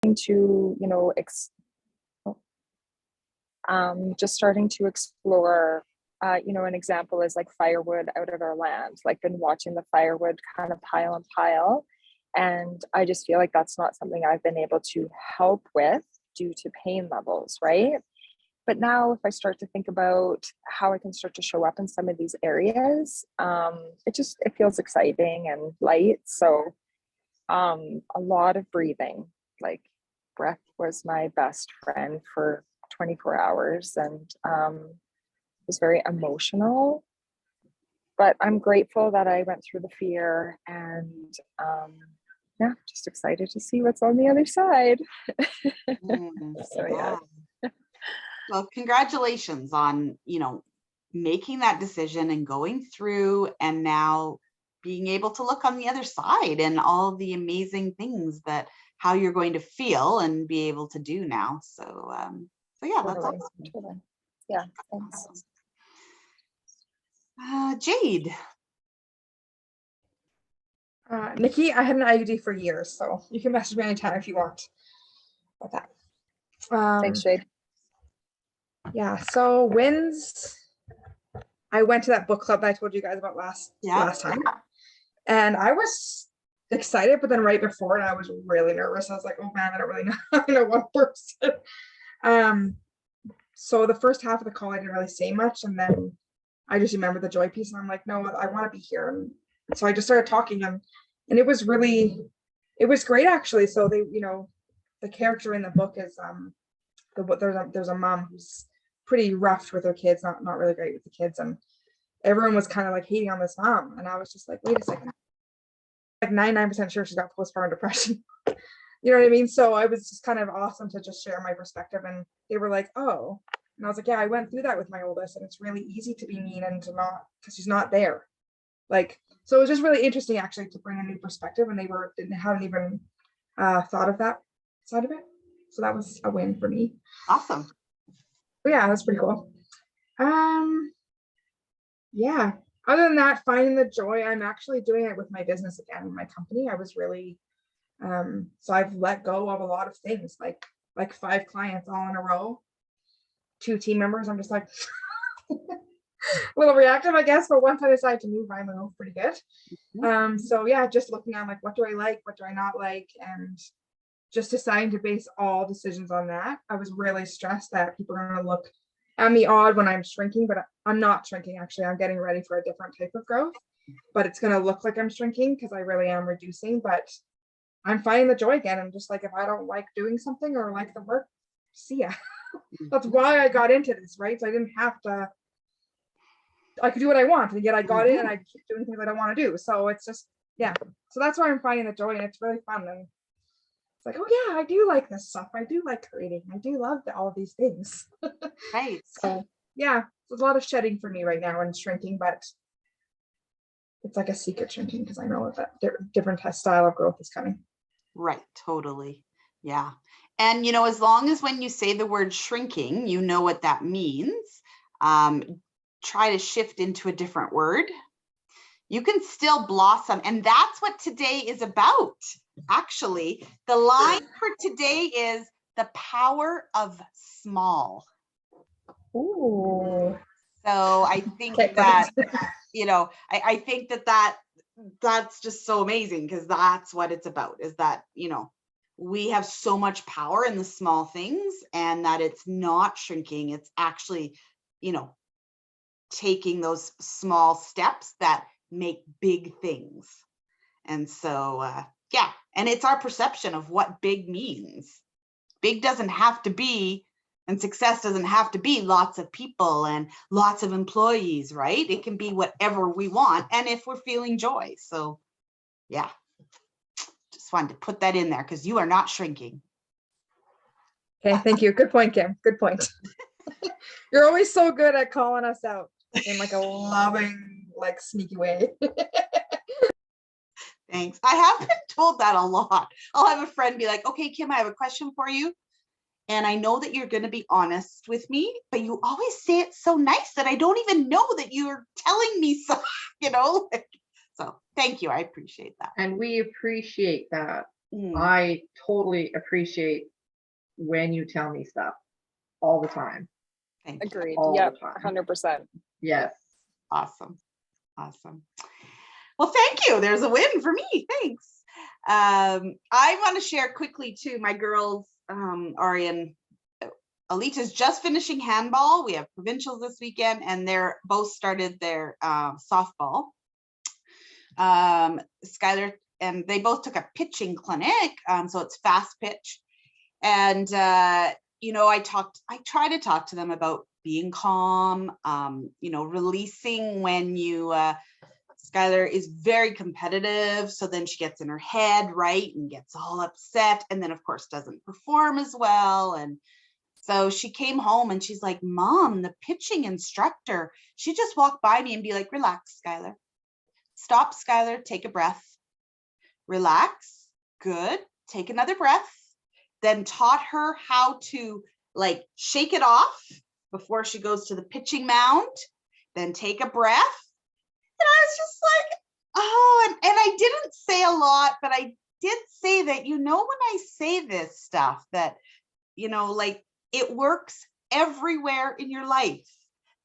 to, just starting to explore, an example is like firewood out of our land, like been watching the firewood kind of pile and pile. And I just feel like that's not something I've been able to help with due to pain levels, right? But now, if I start to think about how I can start to show up in some of these areas, it feels exciting and light. So, a lot of breathing, like breath was my best friend for 24 hours, and was very emotional. But I'm grateful that I went through the fear, and yeah, just excited to see what's on the other side. So yeah. Well, congratulations on, making that decision and going through, and now being able to look on the other side and all the amazing things that how you're going to feel and be able to do now. So yeah, that's Totally. awesome. Totally. Yeah, thanks. Jade. Nikki, I had an IUD for years, so you can message me anytime if you want about that. Thanks, Jade. Yeah, so wins. I went to that book club that I told you guys about last time, and I was excited, but then right before it, I was really nervous. I was like, oh man, I don't really know, I know one person. So the first half of the call, I didn't really say much, and then I just remember the joy piece, and I'm like, no, I want to be here. And so I just started talking, and it was great actually. So they, the character in the book is there's a mom who's pretty rough with her kids, not really great with the kids, and everyone was kind of like hating on this mom, and I was just like, wait a second, like 99% sure she's got postpartum depression. You know what I mean? So I was just kind of awesome to just share my perspective, and they were like, oh, and I was like, yeah, I went through that with my oldest, and it's really easy to be mean and to not, because she's not there. Like, so it was just really interesting actually to bring a new perspective, and hadn't even thought of that side of it. So that was a win for me. Awesome. But yeah, that's pretty cool. Yeah. Other than that, finding the joy, I'm actually doing it with my business again, my company. I was really, so I've let go of a lot of things, like 5 clients all in a row, 2 team members. I'm just like a little reactive, I guess, but once I decide to move, I move pretty good. So yeah, just looking at like, what do I like, what do I not like, and just deciding to base all decisions on that. I was really stressed that people are going to look at me odd when I'm shrinking, but I'm not shrinking. Actually, I'm getting ready for a different type of growth, but it's going to look like I'm shrinking because I really am reducing, but I'm finding the joy again. I'm just like, if I don't like doing something or like the work, see ya. That's why I got into this, right? So I didn't have to, I could do what I want, and yet I got in and I keep doing things I don't want to do. So it's just, yeah. So that's why I'm finding the joy, and it's really fun. And it's like, oh yeah, I do like this stuff. I do like creating. I do love all these things. Right. So yeah, there's a lot of shedding for me right now and shrinking, but it's like a secret shrinking because I know that different style of growth is coming. Right. Totally. Yeah. And, as long as when you say the word shrinking, you know what that means, try to shift into a different word. You can still blossom. And that's what today is about. Actually, the line for today is the power of small. Ooh. So I think that, I think that's just so amazing, because that's what it's about, is that, we have so much power in the small things, and that it's not shrinking. It's actually, taking those small steps that make big things. And so, yeah, and it's our perception of what big means. Big doesn't have to be, and success doesn't have to be lots of people and lots of employees, right? It can be whatever we want, and if we're feeling joy. So yeah, just wanted to put that in there, because you are not shrinking. Okay, thank you. Good point, Kim. Good point. You're always so good at calling us out in like a loving, like sneaky way. Thanks. I have been told that a lot. I'll have a friend be like, okay, Kim, I have a question for you. And I know that you're going to be honest with me, but you always say it so nice that I don't even know that you're telling me so, So thank you. I appreciate that. And we appreciate that. I totally appreciate when you tell me stuff all the time. Thank you. Agreed. All Yep. the time. 100%. Yes. Awesome. Awesome. Well, thank you. There's a win for me. Thanks. I want to share quickly too. My girls are in, Alita's just finishing handball. We have provincials this weekend, and they're both started their softball. Skylar, and they both took a pitching clinic. So it's fast pitch. And, you know, I try to talk to them about being calm, you know, releasing when you, Skylar is very competitive. So then she gets in her head, right, and gets all upset. And then, of course, doesn't perform as well. And so she came home and she's like, Mom, the pitching instructor, she just walked by me and be like, relax, Skylar. Stop, Skylar. Take a breath. Relax. Good. Take another breath. Then taught her how to like shake it off before she goes to the pitching mound. Then take a breath. And I was just like, oh, and I didn't say a lot, but I did say that, you know, when I say this stuff that, you know, like it works everywhere in your life.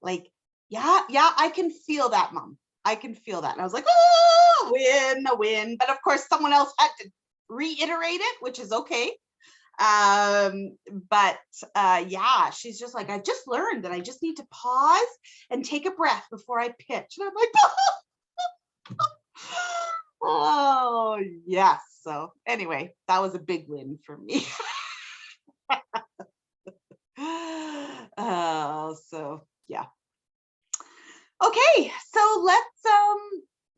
Like, yeah, I can feel that, Mom. I can feel that. And I was like, oh, a win. But of course, someone else had to reiterate it, which is okay. But yeah, she's just like, I just learned that I just need to pause and take a breath before I pitch. And I'm like, oh, yes. So anyway, that was a big win for me. So yeah. Okay, so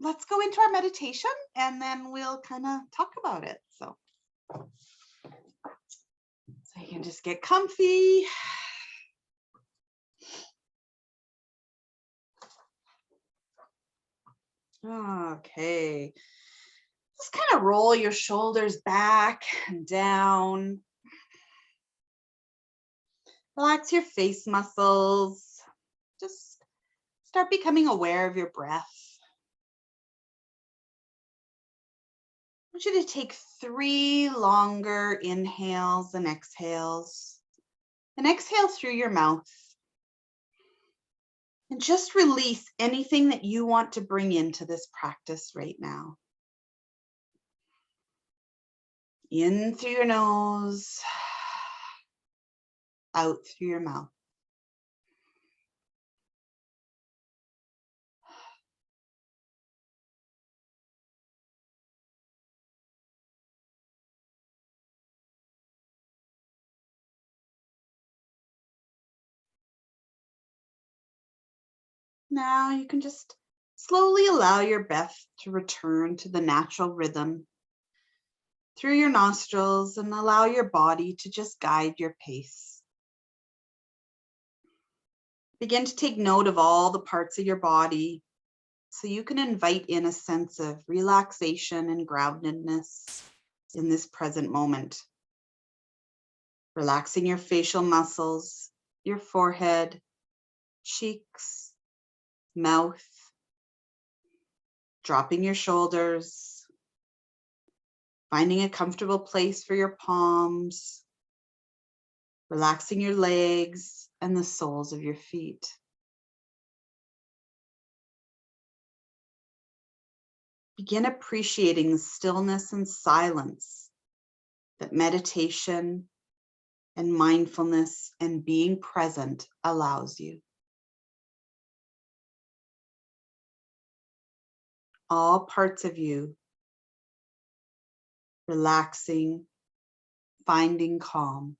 let's go into our meditation and then we'll kind of talk about it. So you can just get comfy. Okay. Just kind of roll your shoulders back and down. Relax your face muscles. Just start becoming aware of your breath. I want you to take 3 longer inhales and exhales. And exhale through your mouth. And just release anything that you want to bring into this practice right now. In through your nose, out through your mouth. Now you can just slowly allow your breath to return to the natural rhythm through your nostrils and allow your body to just guide your pace. Begin to take note of all the parts of your body so you can invite in a sense of relaxation and groundedness in this present moment. Relaxing your facial muscles, your forehead, cheeks, mouth, dropping your shoulders, finding a comfortable place for your palms, relaxing your legs and the soles of your feet. Begin appreciating the stillness and silence that meditation and mindfulness and being present allows you. All parts of you relaxing, finding calm.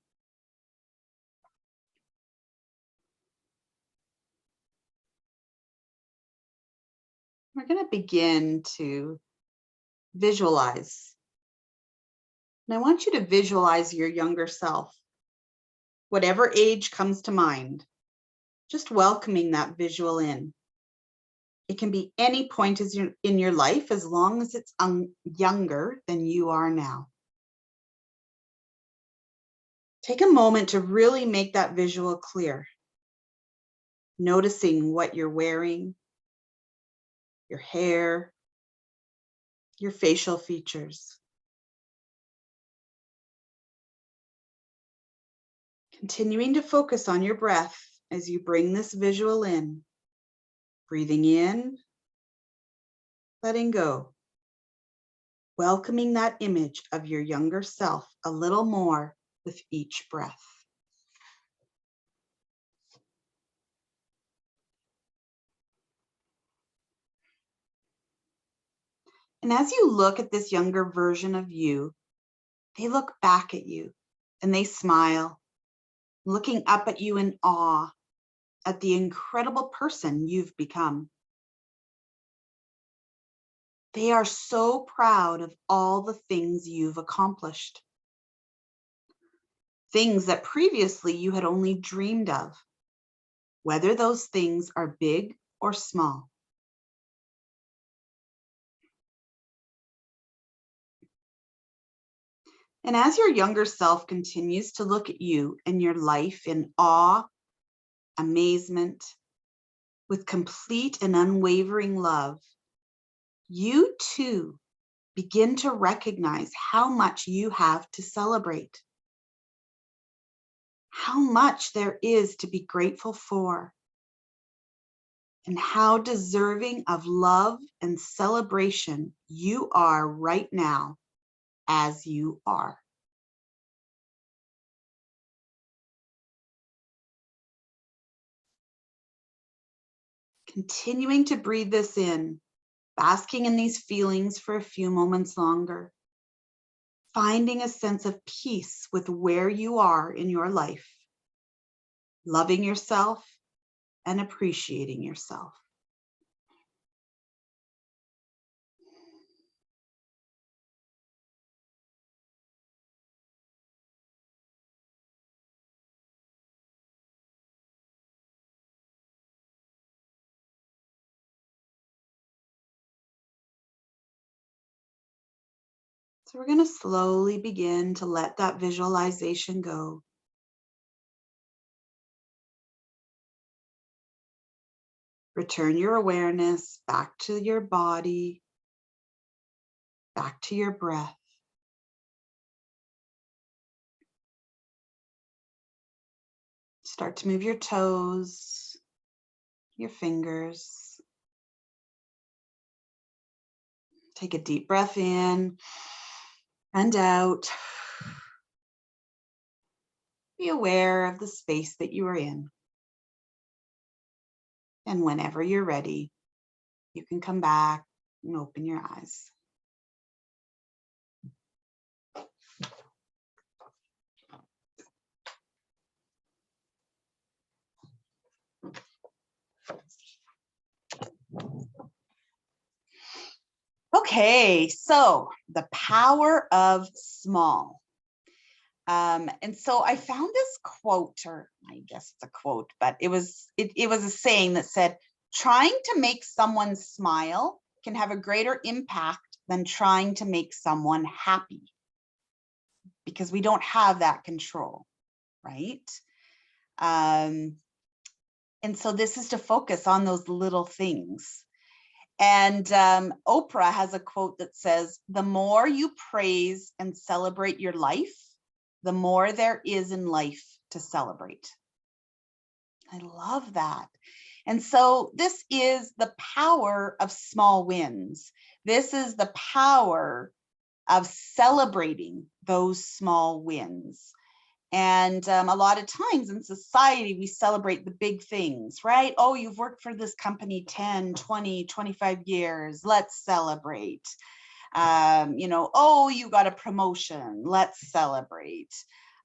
We're going to begin to visualize. And I want you to visualize your younger self, whatever age comes to mind, just welcoming that visual in. It can be any point in your life as long as it's younger than you are now. Take a moment to really make that visual clear, noticing what you're wearing, your hair, your facial features. Continuing to focus on your breath as you bring this visual in. Breathing in, letting go. Welcoming that image of your younger self a little more with each breath. And as you look at this younger version of you, they look back at you and they smile, looking up at you in awe at the incredible person you've become. They are so proud of all the things you've accomplished. Things that previously you had only dreamed of, whether those things are big or small. And as your younger self continues to look at you and your life in awe, amazement, with complete and unwavering love, you too begin to recognize how much you have to celebrate, how much there is to be grateful for, and how deserving of love and celebration you are right now as you are. Continuing to breathe this in, basking in these feelings for a few moments longer, finding a sense of peace with where you are in your life, loving yourself and appreciating yourself. So we're going to slowly begin to let that visualization go. Return your awareness back to your body, back to your breath. Start to move your toes, your fingers. Take a deep breath in and out. Be aware of the space that you are in. And whenever you're ready, you can come back and open your eyes. Okay, so the power of small. And so I found this quote, or I guess it's a quote, but it was a saying that said, trying to make someone smile can have a greater impact than trying to make someone happy, because we don't have that control, right? And so this is to focus on those little things. And Oprah has a quote that says, the more you praise and celebrate your life, the more there is in life to celebrate. I love that. And so this is the power of small wins. This is the power of celebrating those small wins. And a lot of times in society, we celebrate the big things, right? Oh, you've worked for this company 10, 20, 25 years. Let's celebrate. Oh, you got a promotion. Let's celebrate.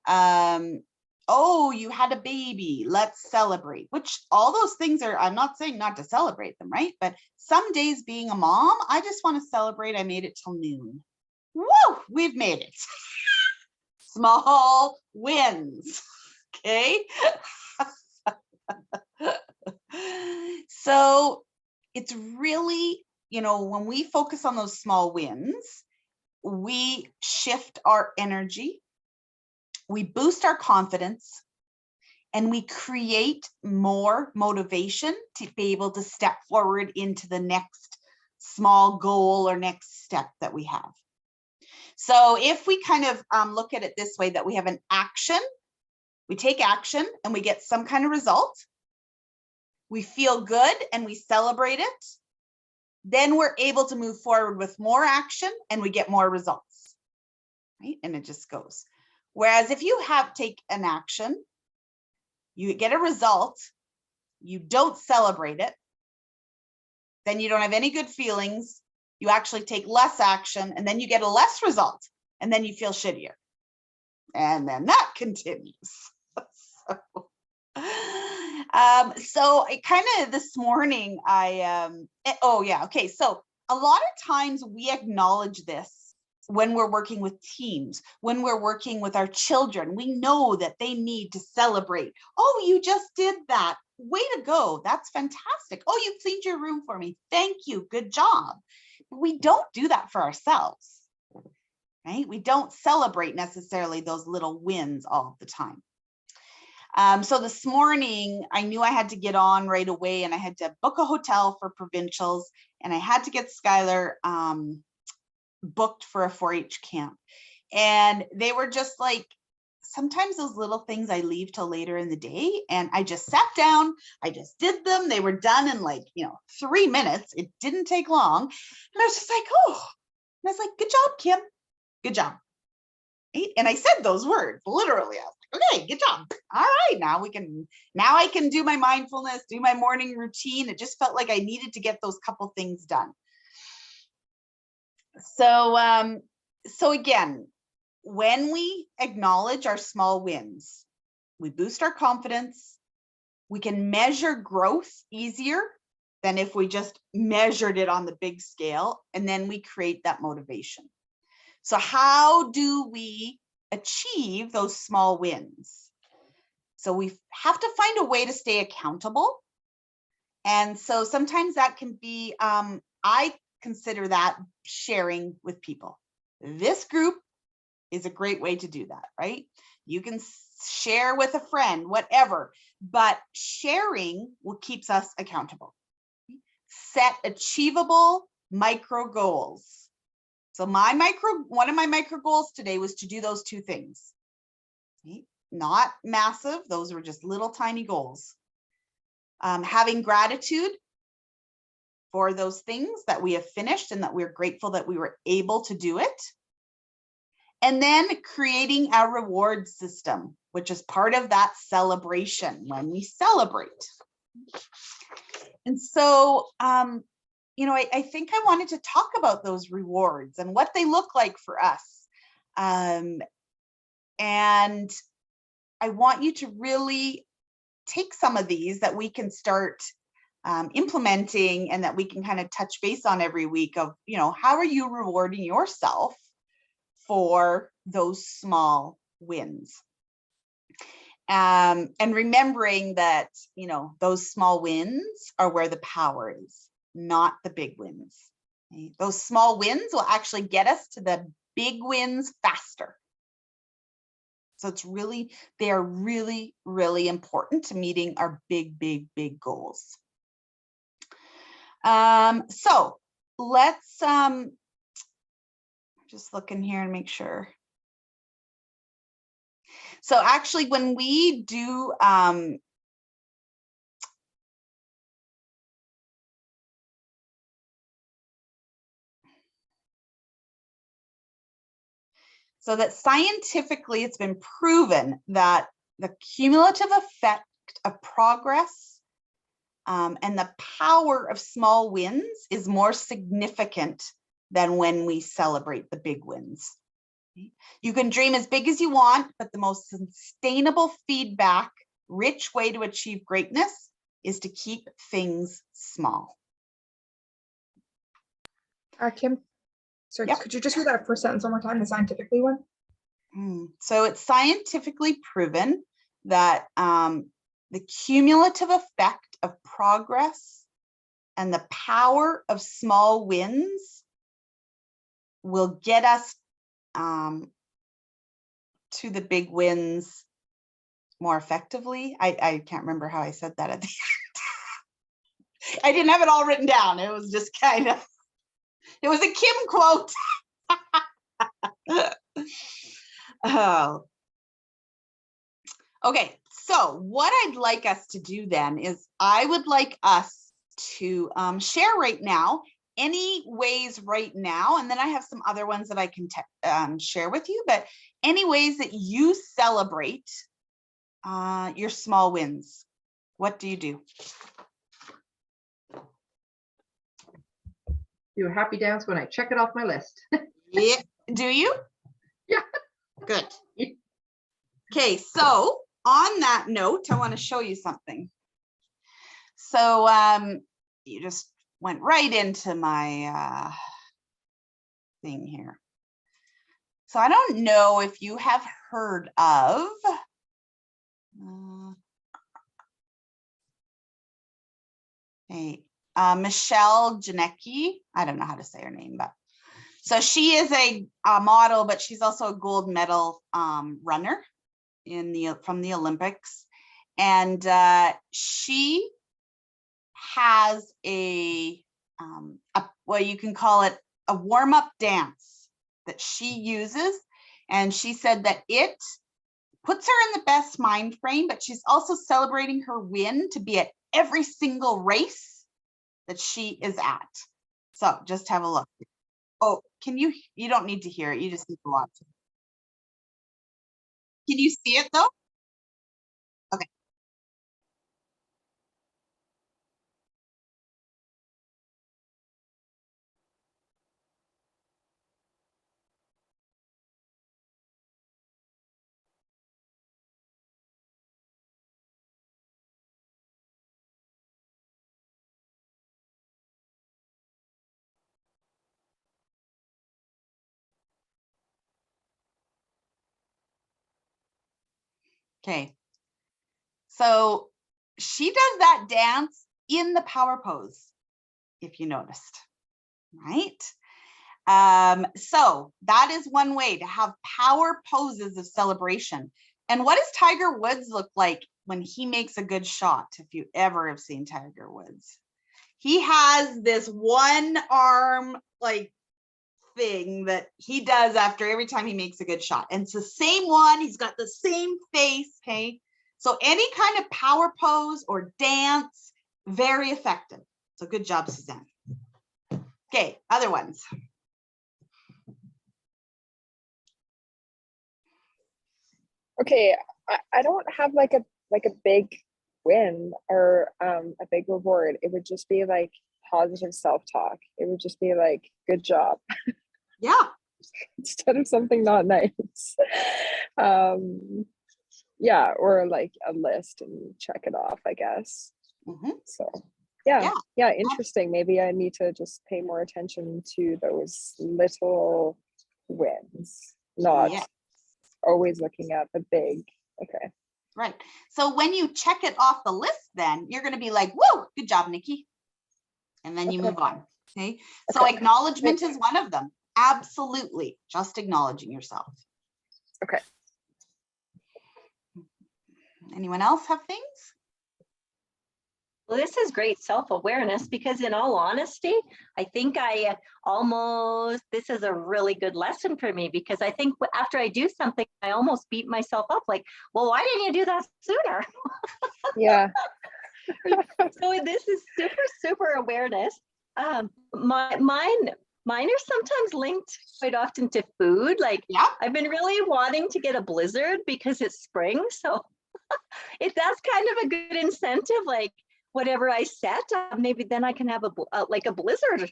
Oh, you had a baby. Let's celebrate. Which all those things are, I'm not saying not to celebrate them, right? But some days being a mom, I just want to celebrate. I made it till noon. Woo, we've made it. Small wins, okay? So it's really, when we focus on those small wins, we shift our energy, we boost our confidence, and we create more motivation to be able to step forward into the next small goal or next step that we have. So if we kind of look at it this way, that we have an action, We take action and we get some kind of result. We feel good and we celebrate it. Then we're able to move forward with more action and we get more results, right? And it just goes. Whereas if you take an action, you get a result, you don't celebrate it, then you don't have any good feelings. You actually take less action and then you get a less result and then you feel shittier. And then that continues. So I kind of this morning, okay. So a lot of times we acknowledge this when we're working with teams, when we're working with our children. We know that they need to celebrate. Oh, you just did that. Way to go. That's fantastic. Oh, you cleaned your room for me. Thank you. Good job. But we don't do that for ourselves, right? We don't celebrate necessarily those little wins all the time. So this morning, I knew I had to get on right away and I had to book a hotel for provincials and I had to get Skylar booked for a 4-H camp. And they were just like, sometimes those little things I leave till later in the day, and I just sat down, I just did them. They were done in 3 minutes. It didn't take long. And I was just like, oh, and I was like, good job, Kim. Good job. Right? And I said those words, literally. I was like, okay, good job. All right, now I can do my mindfulness, do my morning routine. It just felt like I needed to get those couple things done. So again, when we acknowledge our small wins, we boost our confidence. We can measure growth easier than if we just measured it on the big scale, and then we create that motivation. So how do we achieve those small wins? So we have to find a way to stay accountable. And so sometimes that can be, I consider that sharing with people. This group is a great way to do that, right? You can share with a friend, whatever, but sharing keeps us accountable. Set achievable micro goals. So one of my micro goals today was to do those 2 things. Okay? Not massive, those were just little tiny goals. Having gratitude for those things that we have finished and that we're grateful that we were able to do it. And then creating a reward system, which is part of that celebration when we celebrate. And so, I think I wanted to talk about those rewards and what they look like for us. And I want you to really take some of these that we can start implementing and that we can kind of touch base on every week of, how are you rewarding yourself for those small wins? And remembering that, those small wins are where the power is, not the big wins. Okay? Those small wins will actually get us to the big wins faster. So they are really, really important to meeting our big, big, big goals. So let's just look in here and make sure. So actually, when we do so that scientifically it's been proven that the cumulative effect of progress and the power of small wins is more significant than when we celebrate the big wins. You can dream as big as you want, but the most sustainable feedback, rich way to achieve greatness is to keep things small. Kim, sorry, Yep. Could you just read that first sentence one more time, the scientifically one? So it's scientifically proven that the cumulative effect of progress and the power of small wins will get us to the big wins more effectively. I can't remember how I said that at the end. I didn't have it all written down. It was just kind of, it was a Kim quote. Oh. Okay, so what I'd like us to do then is I would like us to share right now any ways right now, and then I have some other ones that I can share with you, but any ways that you celebrate your small wins. What do you do? Do a happy dance when I check it off my list. Yeah, do you? Yeah. Good. Okay, so on that note, I want to show you something. So you just went right into my thing here. So I don't know if you have heard of Michelle Janicki. I don't know how to say her name, but so she is a model, but she's also a gold medal runner from the Olympics, and she has a well, you can call it a warm-up dance that she uses, and she said that it puts her in the best mind frame, but she's also celebrating her win to be at every single race that she is at. So just have a look. Oh, you don't need to hear it, you just need to watch it. Can you see it though? Okay. Okay. So she does that dance in the power pose, if you noticed, right? So that is one way to have power poses of celebration. And what does Tiger Woods look like when he makes a good shot? If you ever have seen Tiger Woods, he has this one arm like thing that he does after every time he makes a good shot. And it's the same one. He's got the same face. Okay. So any kind of power pose or dance, very effective. So good job, Suzanne. Okay, other ones. Okay, I don't have like a big win or a big reward. It would just be like positive self-talk. It would just be like, good job. Yeah. Instead of something not nice. Yeah, or like a list and check it off, I guess. So yeah, interesting. Maybe I need to just pay more attention to those little wins, not always looking at the big. Okay. Right. So when you check it off the list, then you're going to be like, whoa, good job, Nikki. And then you move on. Okay. So acknowledgement is one of them. Absolutely. Just acknowledging yourself. Okay. Anyone else have things? Well, this is great self-awareness because in all honesty, I think this is a really good lesson for me because I think after I do something, I almost beat myself up like, well, why didn't you do that sooner? Yeah. So this is super awareness. Mine are sometimes linked quite often to food. Like I've been really wanting to get a blizzard because it's spring. So that's kind of a good incentive. Like, whatever I set, maybe then I can have a blizzard,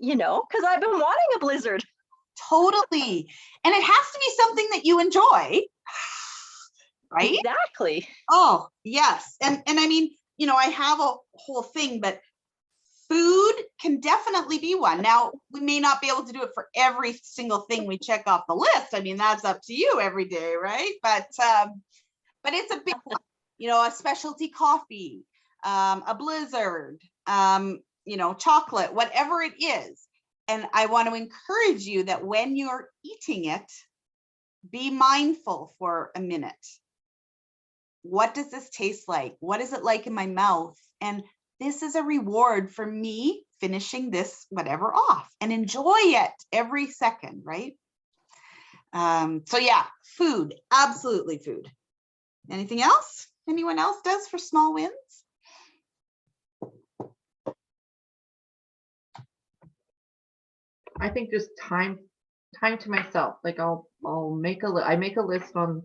because I've been wanting a blizzard. Totally. And it has to be something that you enjoy, right? Exactly. Oh, yes. And I mean, I have a whole thing, but food can definitely be one. Now, we may not be able to do it for every single thing we check off the list. I mean, that's up to you every day, right? But it's a big one, a specialty coffee, a blizzard, chocolate, whatever it is. And I want to encourage you that when you're eating it, be mindful for a minute. What does this taste like? What is it like in my mouth? And this is a reward for me finishing this whatever off, and enjoy it every second, right? So yeah, food, absolutely food. Anything else? Anyone else does for small wins? I think just time to myself. Like I'll make I make a list on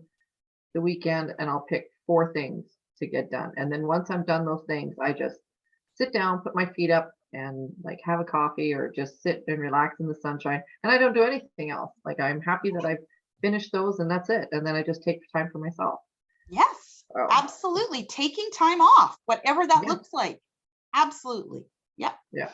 the weekend and I'll pick 4 things to get done. And then once I'm done those things, I just sit down, put my feet up and like have a coffee or just sit and relax in the sunshine. And I don't do anything else. Like I'm happy that I've finished those and that's it. And then I just take time for myself. Yes, absolutely. Taking time off, whatever that looks like. Absolutely. Yep. Yeah.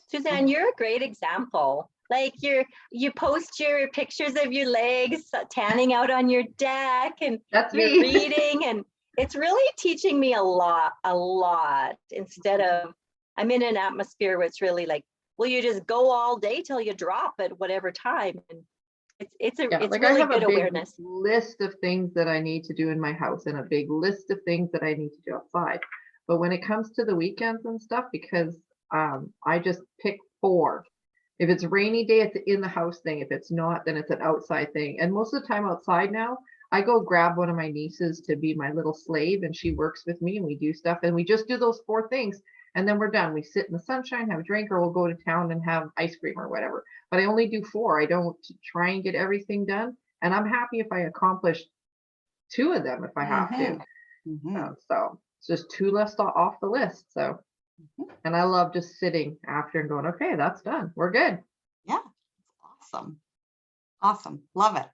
Suzanne, you're a great example. Like you post your pictures of your legs tanning out on your deck and that's you're me. reading, and it's really teaching me a lot instead of I'm in an atmosphere where it's really like, well, you just go all day till you drop at whatever time. And it's like really I have good a big awareness. list of things that I need to do in my house and a big list of things that I need to do outside. But when it comes to the weekends and stuff, because I just pick 4. If it's a rainy day, it's an in the house thing. If it's not, then it's an outside thing. And most of the time outside now, I go grab one of my nieces to be my little slave and she works with me and we do stuff and we just do those 4 things and then we're done. We sit in the sunshine, have a drink, or we'll go to town and have ice cream or whatever. But I only do 4. I don't try and get everything done. And I'm happy if I accomplish 2 of them if I have to. So it's just 2 less off the list. So, and I love just sitting after and going, okay, that's done. We're good. Yeah, awesome. Awesome. Love it.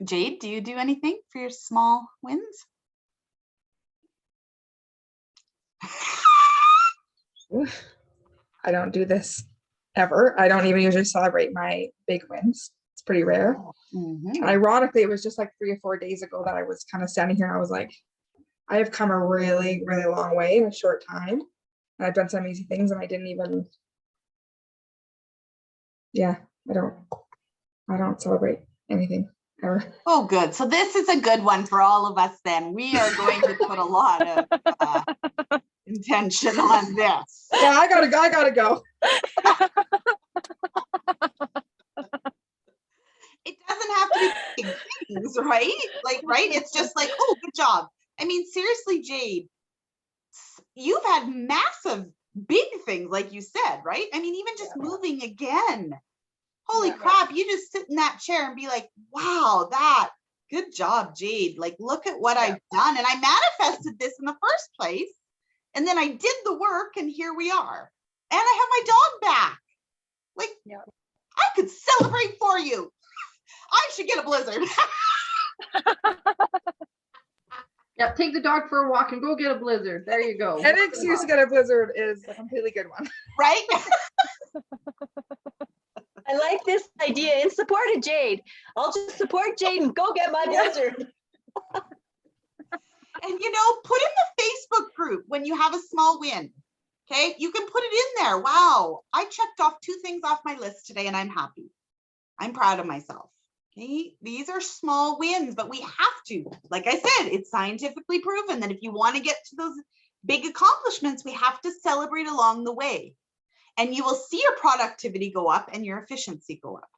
Jade, do you do anything for your small wins? I don't do this ever. I don't even usually celebrate my big wins. It's pretty rare. Ironically, it was just like 3 or 4 days ago that I was kind of standing here and I was like, I have come a really, really long way in a short time. And I've done some easy things and I didn't even, I don't celebrate anything ever. Oh, good. So this is a good one for all of us then. We are going to put a lot of intention on this. Yeah, I gotta go. It doesn't have to be big things, right? Like, right? It's just like, oh, good job. I mean, seriously, Jade, you've had massive big things, like you said, right? I mean, even just moving again. Holy crap, you just sit in that chair and be like, wow, good job, Jade. Like, look at what I've done. And I manifested this in the first place. And then I did the work and here we are. And I have my dog back. Like, I could celebrate for you. I should get a blizzard. Yep, take the dog for a walk and go get a blizzard. There you go. Any excuse to get a blizzard is a completely good one. Right? I like this idea in support of Jade. I'll just support Jade and go get my blizzard. And put in the Facebook group when you have a small win. Okay, you can put it in there. Wow, I checked off 2 things off my list today and I'm happy. I'm proud of myself. Okay, these are small wins, but we have to. Like I said, it's scientifically proven that if you want to get to those big accomplishments, we have to celebrate along the way. And you will see your productivity go up and your efficiency go up.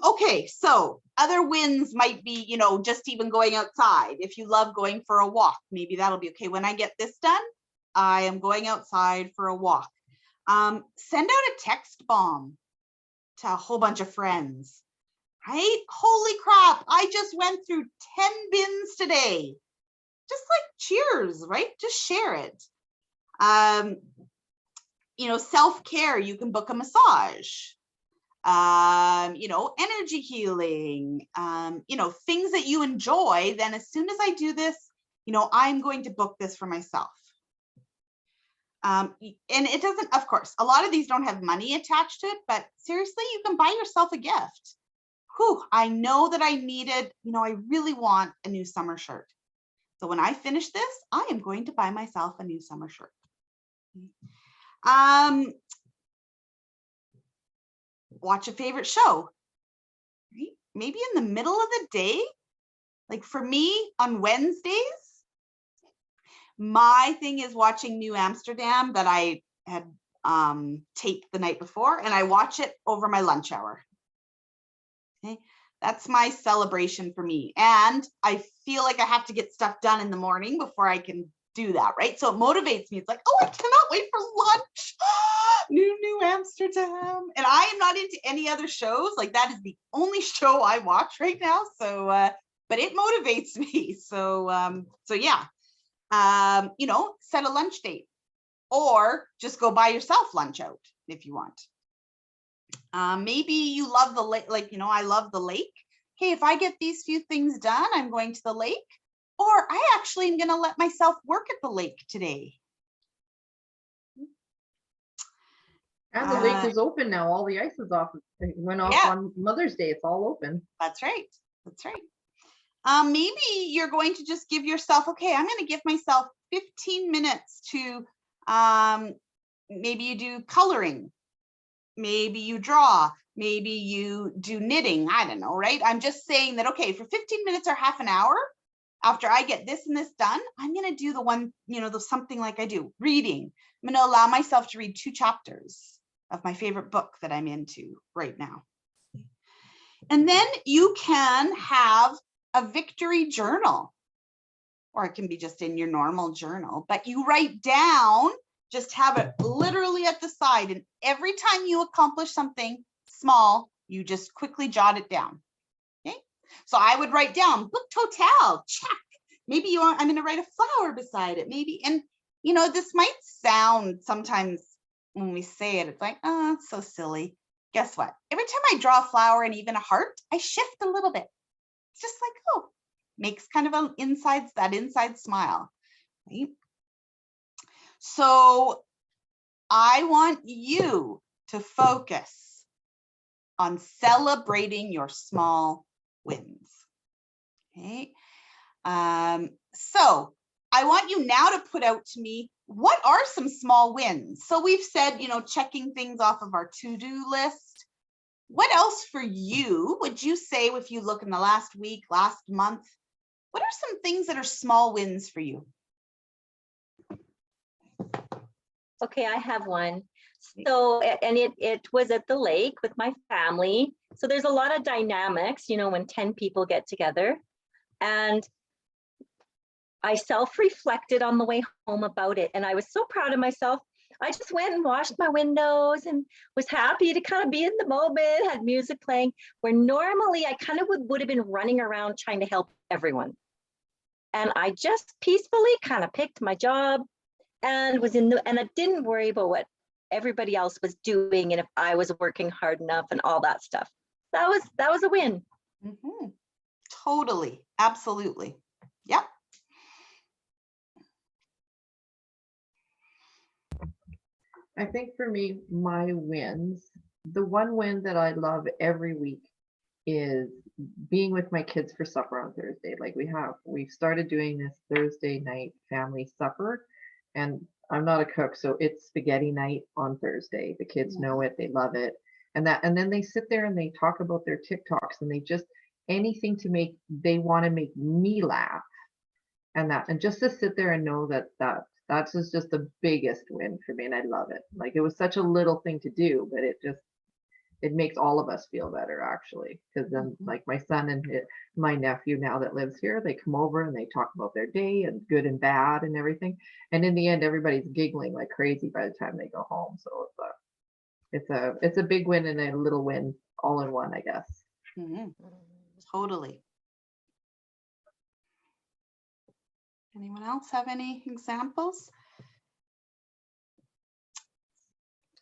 Okay, so other wins might be, just even going outside. If you love going for a walk, maybe that'll be okay. When I get this done, I am going outside for a walk. Send out a text bomb to a whole bunch of friends, right? Holy crap, I just went through 10 bins today. Just like cheers, right? Just share it. Self-care, you can book a massage. Energy healing, things that you enjoy. Then as soon as I do this, I'm going to book this for myself. And it doesn't, of course, a lot of these don't have money attached to it, but seriously, you can buy yourself a gift. I know that I needed, I really want a new summer shirt. So when I finish this, I am going to buy myself a new summer shirt. Watch a favorite show, right? Maybe in the middle of the day. Like for me on Wednesdays, my thing is watching New Amsterdam that I had taped the night before, and I watch it over my lunch hour. Okay, That's my celebration for me. And I feel like I have to get stuff done in the morning before I can do that, right? So it motivates me. It's like, oh, I cannot wait for lunch. New Amsterdam. And I am not into any other shows. Like, that is the only show I watch right now. So, but it motivates me. So, yeah, you know, set a lunch date, or just go buy yourself lunch out if you want. Maybe you love the lake, like, you know, I love the lake. Okay, if I get these few things done, I'm going to the lake, or I actually am going to let myself work at the lake today. And the lake is open now. All the ice is off. It went off on Mother's Day. It's all open. That's right. That's right. Maybe you're going to just give yourself, okay, I'm going to give myself 15 minutes to, maybe you do coloring. Maybe you draw, maybe you do knitting. I don't know, right? I'm just saying that, okay, for 15 minutes or half an hour, after I get this and this done, I'm going to do the one, you know, the something like I do, reading. I'm going to allow myself to read 2 chapters of my favorite book that I'm into right now. And then you can have a victory journal, or it can be just in your normal journal, but you write down, just have it literally at the side. And every time you accomplish something small, you just quickly jot it down. Okay. So I would write down book total, check. Maybe you want, I'm going to write a flower beside it. Maybe, and you know, this might sound sometimes when we say it, it's like, oh, it's so silly. Guess what? Every time I draw a flower and even a heart, I shift a little bit. It's just like, oh, makes kind of an inside smile, right? So I want you to focus on celebrating your small wins. Okay. So I want you now to put out to me, what are some small wins? So we've said, you know, checking things off of our to-do list. What else for you would you say, if you look in the last week, last month, what are some things that are small wins for you? Okay, I have one. So, and it was at the lake with my family. So there's a lot of dynamics, you know, when 10 people get together. And I self-reflected on the way home about it. And I was so proud of myself. I just went and washed my windows and was happy to kind of be in the moment, had music playing, where normally I kind of would have been running around trying to help everyone. And I just peacefully kind of picked my job and was and I didn't worry about what everybody else was doing and if I was working hard enough and all that stuff. That was a win. Mm-hmm. Totally. Absolutely. Yep. I think for me, my wins, the one win that I love every week is being with my kids for supper on Thursday. Like we've started doing this Thursday night family supper, and I'm not a cook, so it's spaghetti night on Thursday. The kids know it, they love it. And then they sit there and they talk about their TikToks, and they just anything they want to make me laugh. And just to sit there and know that's just the biggest win for me, and I love it. Like, it was such a little thing to do, but it makes all of us feel better, actually, because then like my son and my nephew now that lives here, they come over and they talk about their day and good and bad and everything, and in the end everybody's giggling like crazy by the time they go home. So it's a big win and a little win all in one, I guess. Mm-hmm. Totally. Anyone else have any examples?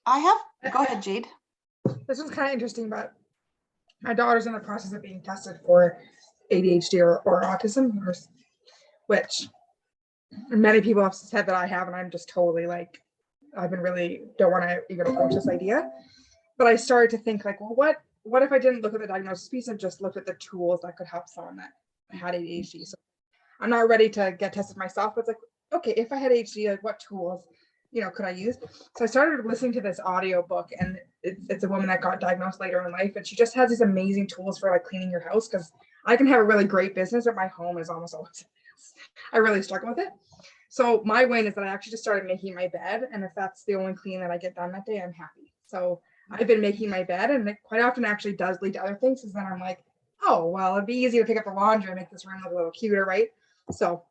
I have. Go ahead, Jade. This one's kind of interesting, but my daughter's in the process of being tested for ADHD or autism, which many people have said that I have, and I'm just totally like, I've been really don't want to even approach this idea. But I started to think like, well, what if I didn't look at the diagnosis piece and just looked at the tools that could help someone that had ADHD? So I'm not ready to get tested myself, but it's like, okay, if I had ADHD, like what tools, could I use? So I started listening to this audio book, and it's a woman that got diagnosed later in life, and she just has these amazing tools for like cleaning your house, because I can have a really great business, but my home is almost always a mess. I really struggle with it. So my win is that I actually just started making my bed, and if that's the only clean that I get done that day, I'm happy. So I've been making my bed, and it quite often actually does lead to other things, because then I'm like, oh, well, it'd be easy to pick up the laundry and make this room look a little cuter, right? So,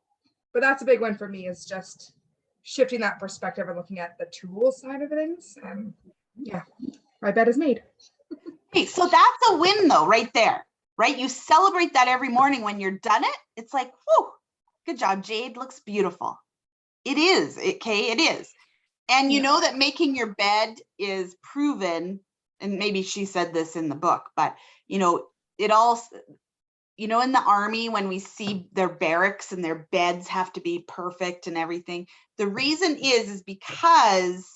but that's a big one for me, is just shifting that perspective and looking at the tool side of things. And yeah, my bed is made. Hey, so that's a win though, right there, right? You celebrate that every morning when you're done it. It's like, whew, good job, Jade, looks beautiful. It is, okay, it is. And you know that making your bed is proven, and maybe she said this in the book, but you know, it all, you know, in the army, when we see their barracks and their beds have to be perfect and everything, the reason is because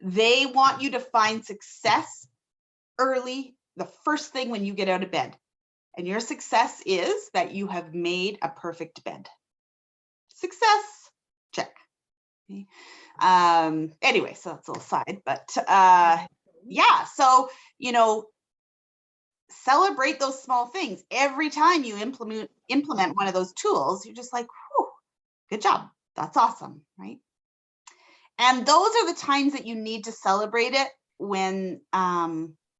they want you to find success early, the first thing when you get out of bed. And your success is that you have made a perfect bed. Success, check. Okay. Anyway, so that's a little side, but yeah, so, you know, celebrate those small things. Every time you implement one of those tools, you're just like, whew, good job. That's awesome, right? And those are the times that you need to celebrate it when,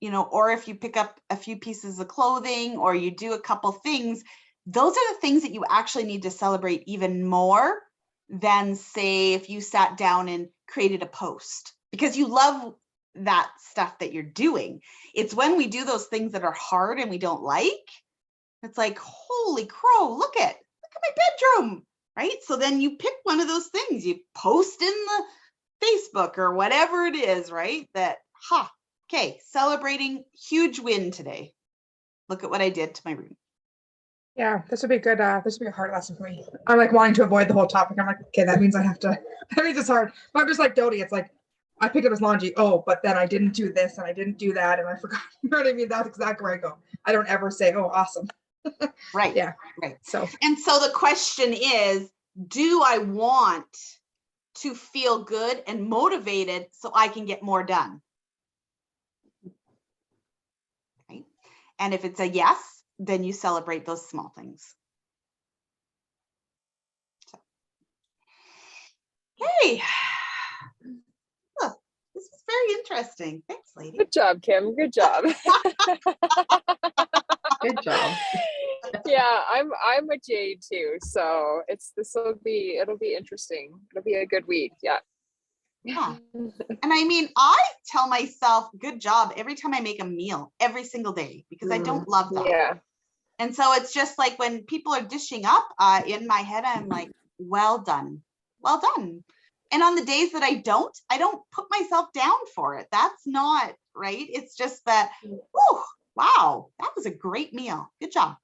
you know, or if you pick up a few pieces of clothing or you do a couple things, those are the things that you actually need to celebrate even more than, say, if you sat down and created a post, because you love that stuff that you're doing. It's when we do those things that are hard and we don't like, it's like, holy crow, look at my bedroom, right? So then you pick one of those things, you post in the Facebook or whatever it is, right? That, okay, celebrating, huge win today. Look at what I did to my room. Yeah, this would be good. This would be a hard lesson for me. I'm like wanting to avoid the whole topic. I'm like, okay, that means I have to, that means it's hard. But I'm just like Dodie. It's like, I picked up his laundry. Oh, but then I didn't do this and I didn't do that. And I forgot. You know what I mean? That's exactly where I go. I don't ever say, oh, awesome. Right. Yeah. Right. So, and so the question is, do I want to feel good and motivated so I can get more done? Right. And if it's a yes, then you celebrate those small things. So. Hey, oh, this is very interesting. Thanks, lady. Good job, Kim. Good job. Good job. Yeah, I'm a Jade too, so it'll be interesting. It'll be a good week. Yeah. Yeah. And I mean, I tell myself good job every time I make a meal every single day, because I don't love that. Yeah. And so it's just like when people are dishing up, in my head, I'm like, well done. Well done. And on the days that I don't put myself down for it. That's not right. It's just that, whew, wow, that was a great meal. Good job.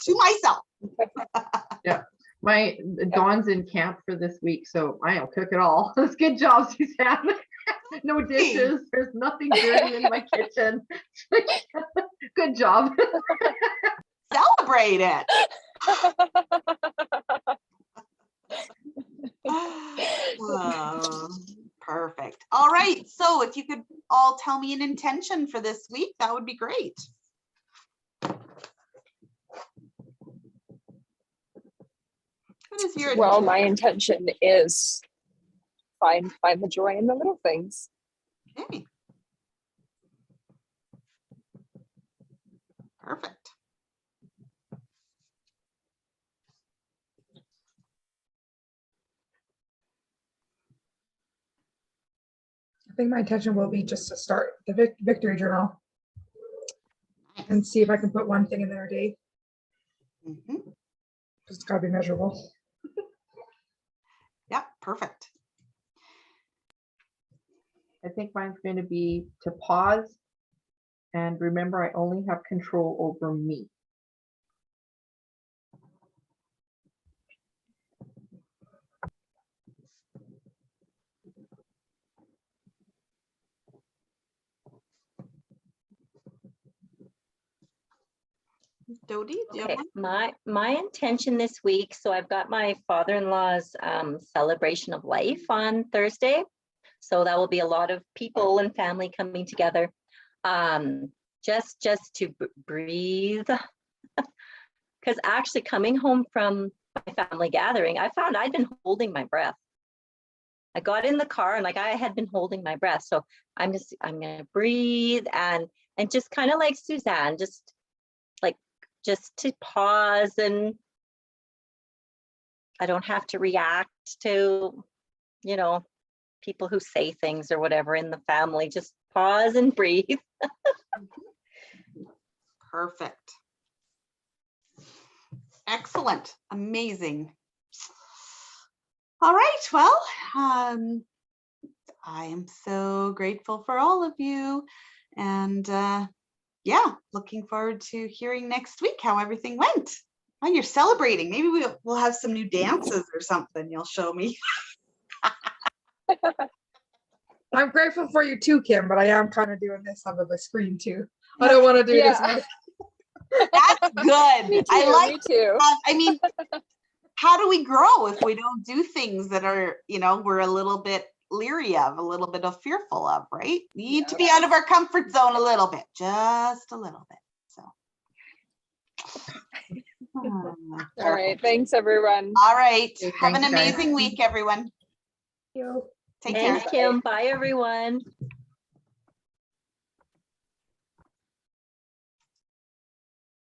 To myself. Yeah. My Dawn's in camp for this week, so I'll cook it all. That's good job, Suzanne. No dishes. There's nothing dirty in my kitchen. Good job. Celebrate it. Oh, perfect. All right. So if you could all tell me an intention for this week, that would be great. What is your Well, my intention is find the joy in the little things. Okay. Perfect. I think my intention will be just to start the victory journal and see if I can put one thing in there a day. Mm-hmm. It's got to be measurable. Yeah, perfect. I think mine's going to be to pause and remember I only have control over me. Dodie, do you Okay, have one? my intention this week, so I've got my father-in-law's celebration of life on Thursday. So that will be a lot of people and family coming together. Just to breathe. Because actually coming home from my family gathering, I found I'd been holding my breath. I got in the car and like I had been holding my breath. So I'm gonna breathe and just kind of like Suzanne, just like just to pause, and I don't have to react to, you know, people who say things or whatever in the family. Just pause and breathe. Perfect. Excellent. Amazing. All right. Well, I am so grateful for all of you. And yeah, looking forward to hearing next week how everything went. Oh, you're celebrating. Maybe we'll have some new dances or something you'll show me. I'm grateful for you too, Kim, but I am kind of doing this under the screen too. I don't want to do this. That's good. Me too, I like me too. I mean, how do we grow if we don't do things that are, you know, we're a little bit leery of, a little bit of fearful of, right? We need to be out of our comfort zone a little bit, just a little bit. So. All right. Thanks, everyone. All right. Okay, Have an thanks, guys. amazing week, everyone. You. Take care. Thanks, Kim. Bye, everyone.